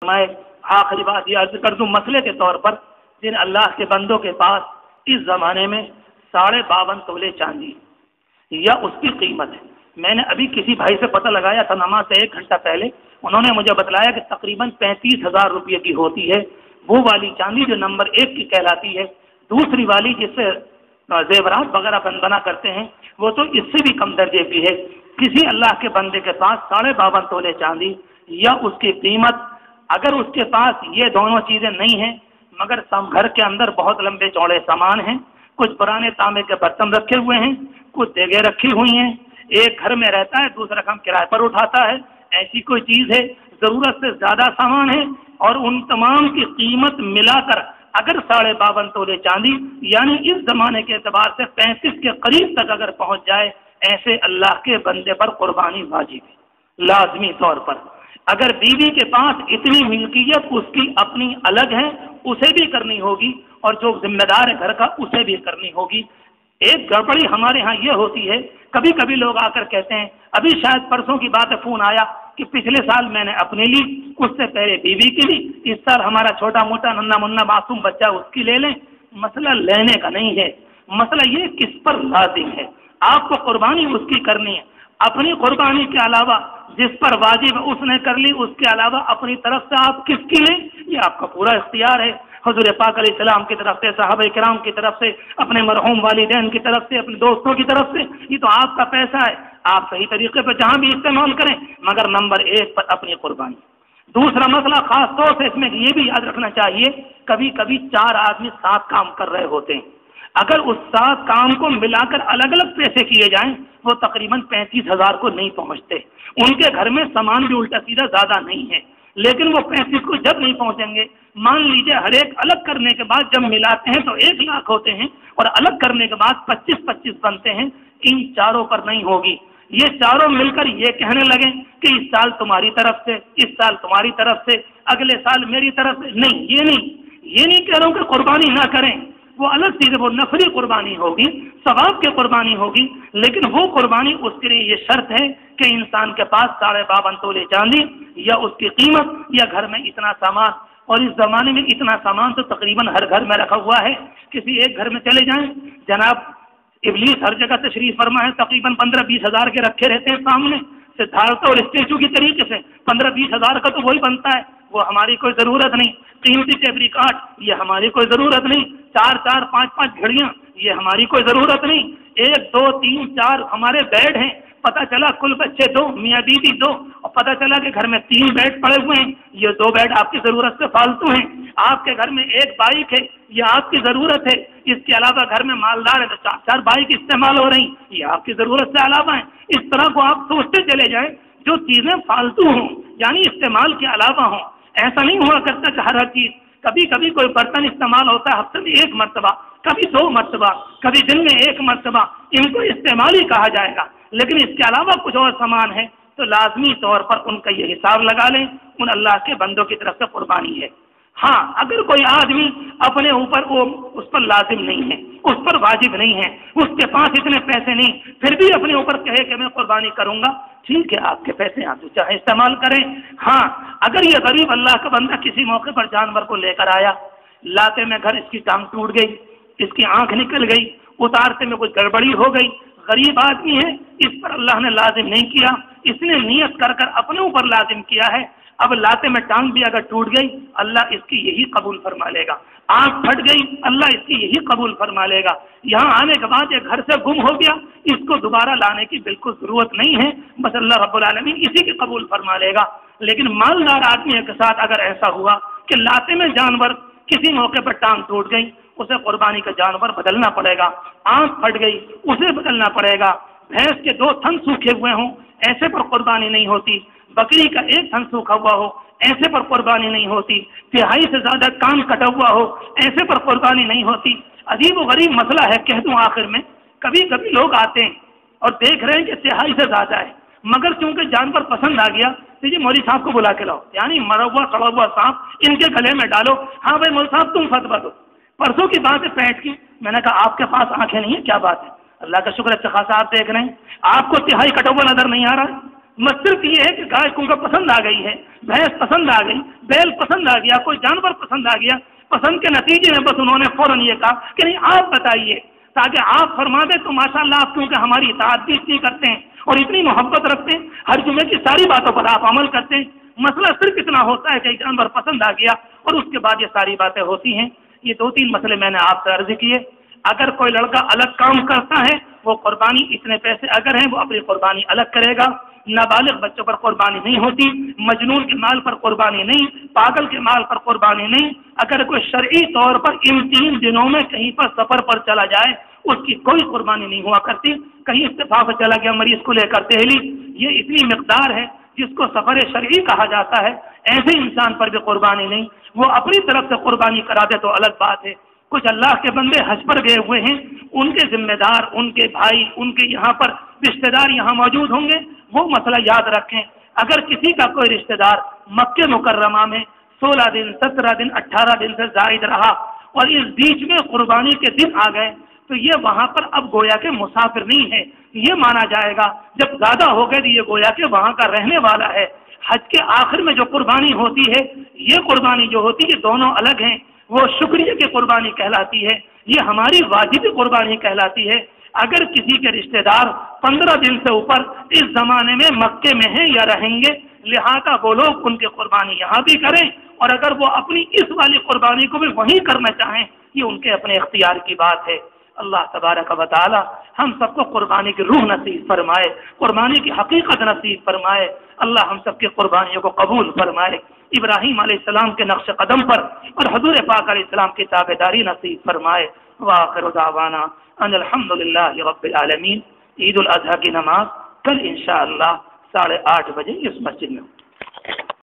میں آخری بات یہ عرض کر دوں مسئلے کے طور پر، جن اللہ کے بندوں کے پاس اس زمانے میں 52.5 تولے چاندی یا اس کی قیمت ہے، میں نے ابھی کسی بھائی سے پتہ لگایا تھا نماز سے 1 گھنٹہ پہلے، انہوں نے مجھے بتلایا کہ تقریباً 35,000 روپے کی ہوتی ہے وہ والی چاندی جو نمبر 1 کی کہلاتی ہے۔ دوسری والی جس سے زیورات وغیرہ بنا کرتے ہیں وہ تو اس سے بھی کم درجے کی ہے۔ کسی اللہ کے بندے کے پاس 52.5 تولے چاندی یا اس کی قیمت، اگر اس کے پاس یہ دونوں چیزیں نہیں ہیں مگر گھر کے اندر بہت لمبے چوڑے سامان ہیں، کچھ پرانے تانبے کے برتن رکھے ہوئے ہیں، کچھ دیگیں رکھی ہوئی ہیں، ایک گھر میں رہتا ہے دوسرا کام کرائے پر اٹھاتا ہے، ایسی کوئی چیز ہے، ضرورت سے زیادہ سامان ہے، اور ان تمام کی قیمت ملا کر اگر 52.5 تولے چاندی یعنی اس زمانے کے اعتبار سے 35 کے قریب تک اگر پہنچ جائے، ایسے اللہ کے بندے پر قربانی واجب ہے لازمی طور پر۔ اگر بیوی کے پاس اتنی ملکیت اس کی اپنی الگ ہے اسے بھی کرنی ہوگی، اور جو ذمہ دار ہے گھر کا اسے بھی کرنی ہوگی۔ ایک گڑبڑی ہمارے ہاں یہ ہوتی ہے، کبھی کبھی لوگ آ کر کہتے ہیں، ابھی شاید پرسوں کی بات ہے فون آیا کہ پچھلے سال میں نے اپنی لی، اس سے پہلے بیوی کی لی، اس سال ہمارا چھوٹا موٹا ننا منا معصوم بچہ اس کی لے لیں۔ مسئلہ لینے کا نہیں ہے، مسئلہ یہ کس پر لازم ہے، آپ کو قربانی اس کی کرنی ہے، اپنی قربانی کے علاوہ جس پر واجب اس نے کر لی، اس کے علاوہ اپنی طرف سے آپ کس کی لیں، یہ آپ کا پورا اختیار ہے۔ حضور پاک علیہ السلام کی طرف سے، صحابہ کرام کی طرف سے، اپنے مرحوم والدین کی طرف سے، اپنے دوستوں کی طرف سے، یہ تو آپ کا پیسہ ہے، آپ صحیح طریقے پر جہاں بھی استعمال کریں، مگر نمبر 1 پر اپنی قربانی۔ دوسرا مسئلہ خاص طور سے اس میں یہ بھی یاد رکھنا چاہیے، کبھی کبھی 4 آدمی ساتھ کام کر رہے ہوتے ہیں، اگر اس 7 کام کو ملا کر الگ الگ پیسے کیے جائیں وہ تقریباً 35,000 کو نہیں پہنچتے، ان کے گھر میں سامان بھی الٹا سیدھا زیادہ نہیں ہے، لیکن وہ 35 کو جب نہیں پہنچیں گے، مان لیجئے ہر ایک الگ کرنے کے بعد جب ملاتے ہیں تو 1 لاکھ ہوتے ہیں، اور الگ کرنے کے بعد 25-25 بنتے ہیں، ان چاروں پر نہیں ہوگی۔ یہ چاروں مل کر یہ کہنے لگیں کہ اس سال تمہاری طرف سے، اس سال تمہاری طرف سے، اگلے سال میری طرف سے، نہیں یہ نہیں کہہ رہا ہوں کہ قربانی نہ کریں، وہ الگ چیز ہے، وہ نفلی قربانی ہوگی، ثواب کی قربانی ہوگی، لیکن وہ قربانی اس کے لیے یہ شرط ہے کہ انسان کے پاس 52.5 تولے چاندی یا اس کی قیمت یا گھر میں اتنا سامان، اور اس زمانے میں اتنا سامان تو تقریباً ہر گھر میں رکھا ہوا ہے۔ کسی ایک گھر میں چلے جائیں، جناب ابلیس ہر جگہ تشریف فرما ہے، تقریباً 15-20 ہزار کے رکھے رہتے ہیں سامنے، سدھارتھ اور اسٹیچو کی طریقے سے 15-20 ہزار کا تو وہی بنتا ہے، وہ ہماری کوئی ضرورت نہیں۔ قیمتی ٹیبری کارڈ یہ ہماری کوئی ضرورت نہیں، 4-4 5-5 گھڑیاں یہ ہماری کوئی ضرورت نہیں، 1 2 3 4 ہمارے بیڈ ہیں، پتہ چلا کل بچے 2، میاں بیوی 2، اور پتہ چلا کہ گھر میں 3 بیڈ پڑے ہوئے ہیں، یہ 2 بیڈ آپ کی ضرورت سے فالتو ہیں، آپ کے گھر میں 1 بائک ہے، یہ آپ کی ضرورت ہے، اس کے علاوہ گھر میں مالدار ہے تو 4 بائک استعمال ہو رہی، یہ آپ کی ضرورت سے علاوہ ہیں۔ اس طرح کو آپ سوچتے چلے جائیں، جو چیزیں فالتو ہوں یعنی استعمال کے علاوہ ہوں، ایسا نہیں ہوا کرتا کہ ہر چیز، کبھی کبھی کوئی برتن استعمال ہوتا ہے ہفتے میں 1 مرتبہ، کبھی 2 مرتبہ، کبھی دن میں 1 مرتبہ، ان کو استعمال ہی کہا جائے گا، لیکن اس کے علاوہ کچھ اور سامان ہے تو لازمی طور پر ان کا یہ حساب لگا لیں، ان اللہ کے بندوں کی طرف سے قربانی ہے۔ ہاں اگر کوئی آدمی اپنے اوپر وہ اس پر لازم نہیں ہے، اس پر واجب نہیں ہے، اس کے پاس اتنے پیسے نہیں، پھر بھی اپنے اوپر کہے کہ میں قربانی کروں گا، ٹھیک ہے آپ کے پیسے آپ جو چاہے استعمال کریں۔ ہاں اگر یہ غریب اللہ کا بندہ کسی موقع پر جانور کو لے کر آیا، لاتے میں گھر اس کی ٹانگ ٹوٹ گئی، اس کی آنکھ نکل گئی، اتارتے میں کچھ گڑبڑی ہو گئی، غریب آدمی ہے، اس پر اللہ نے لازم نہیں کیا، اس نے نیت کر کر اپنے اوپر لازم کیا ہے، اب لاتے میں ٹانگ بھی اگر ٹوٹ گئی اللہ اس کی یہی قبول فرما لے گا، آنکھ پھٹ گئی اللہ اس کی یہی قبول فرما لے گا، یہاں آنے کے بعد یہ گھر سے گم ہو گیا، اس کو دوبارہ لانے کی بالکل ضرورت نہیں ہے، بس اللہ رب العالمین اسی کی قبول فرما لے گا۔ لیکن مالدار آدمی کے ساتھ اگر ایسا ہوا کہ لاتے میں جانور کسی موقع پر ٹانگ ٹوٹ گئی، اسے قربانی کا جانور بدلنا پڑے گا، آنکھ پھٹ گئی اسے بدلنا پڑے گا، بھینس کے 2 تھن سوکھے ہوئے ہوں ایسے پر قربانی نہیں ہوتی، بکری کا 1 تھن سوکھا ہوا ہو ایسے پر قربانی نہیں ہوتی، 1/3 سے زیادہ کان کٹا ہوا ہو ایسے پر قربانی نہیں ہوتی۔ عجیب و غریب مسئلہ ہے، کہہ دوں آخر میں، کبھی کبھی لوگ آتے ہیں اور دیکھ رہے ہیں کہ 1/3 سے زیادہ ہے، مگر چونکہ جانور پسند آ گیا تو یہ مولوی صاحب کو بلا کے لاؤ، یعنی مرا ہوا سڑا ہوا سانپ ان کے گلے میں ڈالو، ہاں بھائی مولوی صاحب تم فتویٰ دو۔ پرسوں کی بات ہے پیٹ کی، میں نے کہا آپ کے پاس آنکھیں نہیں ہیں، کیا بات ہے؟ اللہ کا شکر ہے اچھا خاصا آپ دیکھ رہے ہیں، آپ کو 1/3 کٹا ہوا نظر نہیں آ رہا ہے، صرف یہ ہے کہ گائے کو پسند آ گئی ہے، بھینس پسند آ گئی، بیل پسند آ گیا، کوئی جانور پسند آ گیا، پسند کے نتیجے میں بس انہوں نے فوراً یہ کہا کہ نہیں آپ بتائیے، تاکہ آپ فرما دیں تو ماشاءاللہ آپ کیونکہ ہماری اطاعت بھی اتنی کرتے ہیں اور اتنی محبت رکھتے ہیں، ہر جمعے کی ساری باتوں پر آپ عمل کرتے ہیں، مسئلہ صرف اتنا ہوتا ہے کہ ایک جانور پسند آ گیا اور اس کے بعد یہ ساری باتیں ہوتی ہیں۔ یہ 2-3 مسئلے میں نے آپ سے عرض کیے۔ اگر کوئی لڑکا الگ کام کرتا ہے، وہ قربانی اتنے پیسے اگر ہیں وہ اپنی قربانی الگ کرے گا، نابالغ بچوں پر قربانی نہیں ہوتی، مجنون کے مال پر قربانی نہیں، پاگل کے مال پر قربانی نہیں۔ اگر کوئی شرعی طور پر ان 3 دنوں میں کہیں پر سفر پر چلا جائے اس کی کوئی قربانی نہیں ہوا کرتی، کہیں اتفاق سے چلا گیا مریض کو لے کر دہلی، یہ اتنی مقدار ہے جس کو سفر شرعی کہا جاتا ہے، ایسے انسان پر بھی قربانی نہیں، وہ اپنی طرف سے قربانی کرا دے تو الگ بات ہے۔ کچھ اللہ کے بندے حج پر گئے ہوئے ہیں، ان کے ذمہ دار، ان کے بھائی، ان کے یہاں پر رشتہ دار یہاں موجود ہوں گے، وہ مسئلہ یاد رکھیں۔ اگر کسی کا کوئی رشتہ دار مکہ مکرمہ میں 16 دن 17 دن 18 دن سے زائد رہا اور اس بیچ میں قربانی کے دن آ گئے تو یہ وہاں پر اب گویا کے مسافر نہیں ہے، یہ مانا جائے گا جب زیادہ ہو گئے تو یہ گویا کہ وہاں کا رہنے والا ہے۔ حج کے آخر میں جو قربانی ہوتی ہے، یہ قربانی جو ہوتی ہے دونوں الگ ہیں، وہ شکریہ کی قربانی کہلاتی ہے، یہ ہماری واجبی قربانی کہلاتی ہے۔ اگر کسی کے رشتہ دار 15 دن سے اوپر اس زمانے میں مکے میں ہیں یا رہیں گے، لہذا وہ لوگ ان کی قربانی یہاں بھی کریں، اور اگر وہ اپنی اس والی قربانی کو بھی وہیں کرنا چاہیں، یہ ان کے اپنے اختیار کی بات ہے۔ اللہ تبارک و تعالی ہم سب کو قربانی کی روح نصیب فرمائے، قربانی کی حقیقت نصیب فرمائے۔ اللہ ہم سب کی قربانیوں کو قبول فرمائے، ابراہیم علیہ السلام کے نقش قدم پر اور حضور پاک علیہ السلام کی تابعداری نصیب فرمائے۔ وآخر دعوانا ان الحمدللہ رب العالمین۔ عید الاضحیٰ کی نماز کل انشاءاللہ 8:30 بجے اس مسجد میں